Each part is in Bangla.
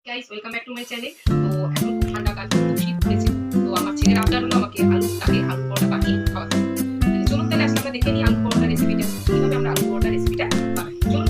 Guys welcome back to my channel. তো এখন খুব ঠান্ডা কাল, খুব শীত পড়েছে। তো আমার ছেলের আবদার হলো আমাকে আলু পরোটা বানিয়ে খাওয়াতে। চলুন তাহলে আজকে আমরা দেখে নিই আলু পরোটা রেসিপিটা, কিভাবে আমরা আলু পরোটা রেসিপিটা বানাই। চলুন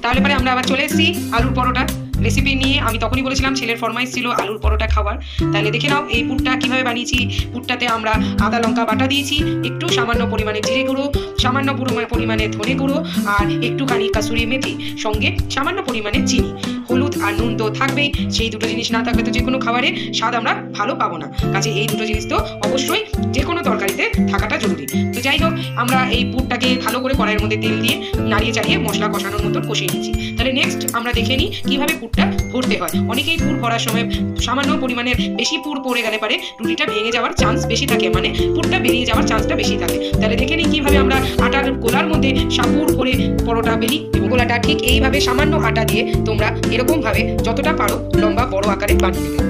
তাহলে পরে আমরা আবার চলে এসেছি আলুর পরোটা রেসিপি নিয়ে। আমি তখনই বলেছিলাম ছেলের ফরমাইশ ছিল আলুর পরোটা খাবার। তাহলে দেখে নাও এই পুরটা কিভাবে বানিয়েছি। পুরটাতে আমরা আদা লঙ্কা বাটা দিয়েছি, একটু সামান্য পরিমাণে জিরে গুঁড়ো, সামান্য পরিমাণে ধনে গুঁড়ো, আর একটুখানি কাসুরি মেথি, সঙ্গে সামান্য পরিমাণে চিনি, হলুদ আর নুন তো থাকবেই। সেই দুটো জিনিস না থাকলে তো যে কোনো খাবারে স্বাদ আমরা ভালো পাবো না। কাজে এই দুটো জিনিস তো অবশ্যই যে কোনো তরকারিতে থাকাটা জরুরি। তো যাই হোক, আমরা এই পুরটাকে ভালো করে কড়াইয়ের মধ্যে তেল দিয়ে নাড়িয়ে চাড়িয়ে মশলা কষানোর মতন কষিয়ে নিচ্ছি। তাহলে নেক্সট আমরা দেখে নিই কিভাবে পুরটা ভরতে হয়। অনেকেই পুর ভরার সময় সামান্য পরিমাণের বেশি পুর পড়ে গেলে পারে রুটিটা ভেঙে যাওয়ার চান্স বেশি থাকে, মানে পুরটা বেরিয়ে যাওয়ার চান্সটা বেশি থাকে। তাহলে দেখে নিই কিভাবে আমরা আটার গোলার মধ্যে সাপুর করে পরোটা বেলি। এবং গোলাটা ঠিক এইভাবে সামান্য আটা দিয়ে তোমরা এরকম ভাবে যতটা পারো লম্বা বড় আকারে বানিয়ে দেবে।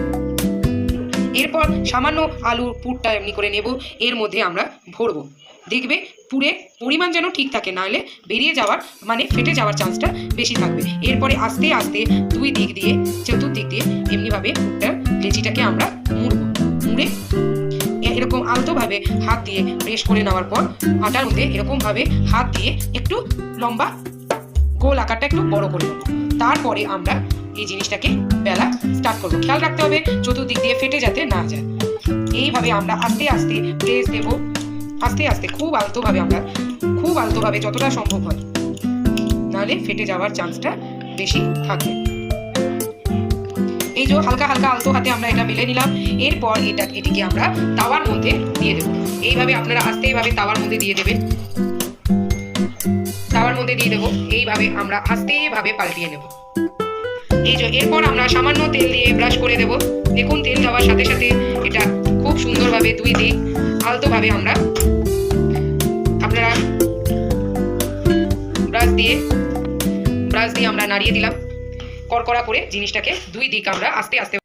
এরপর সামান্য আলু পুরটা এমনি করে নেব, এর মধ্যে আমরা ভরবো। দেখবে পুরে পরিমাণ যেন ঠিক থাকে, নাহলে বেরিয়ে যাওয়ার মানে ফেটে যাওয়ার চান্সটা বেশি থাকবে। এরপরে আস্তে আস্তে দুই দিক দিয়ে চতুর্দিক দিয়ে এমনিভাবে পুরটার লেচিটাকে আমরা মুড়ে এরকম আলতোভাবে হাত দিয়ে প্রেস করে নেওয়ার পর আটার মধ্যে এরকমভাবে হাত দিয়ে একটু লম্বা গোল আকারটা একটু বড় করে নেবো। তারপরে আমরা এই জিনিসটাকে বেলা স্টার্ট করবো। খেয়াল রাখতে হবে চতুর্দিক দিয়ে ফেটে যাতে না যায়। এইভাবে আমরা আস্তে আস্তে প্রেস দেবো, আস্তে আস্তে খুব আলতোভাবে যতটা সম্ভব হয়, নাহলে ফেটে যাওয়ার চান্সটা বেশি থাকবে। এই যে হালকা হালকা আলতো হাতে আমরা এটা মেলে নিলাম। এরপর এটিকে আমরা তাওয়ার মধ্যে দিয়ে দেবো। এইভাবে আপনারা আস্তে এইভাবে তাওয়ার মধ্যে দিয়ে দেবেন। তাওয়ার মধ্যে দিয়ে দেবো, এইভাবে আমরা আস্তে ভাবে পাল্টিয়ে নেব। এই যে এরপর আমরা সামান্য তেল দিয়ে ব্রাশ করে দেব। দেখুন তেল দেওয়ার সাথে সাথে এটা খুব সুন্দরভাবে দুই দিক আলতোভাবে আপনারা ব্রাশ দিয়ে আমরা নাড়িয়ে দিলাম। কড়কড়া করে জিনিসটাকে দুই দিক আমরা আস্তে আস্তে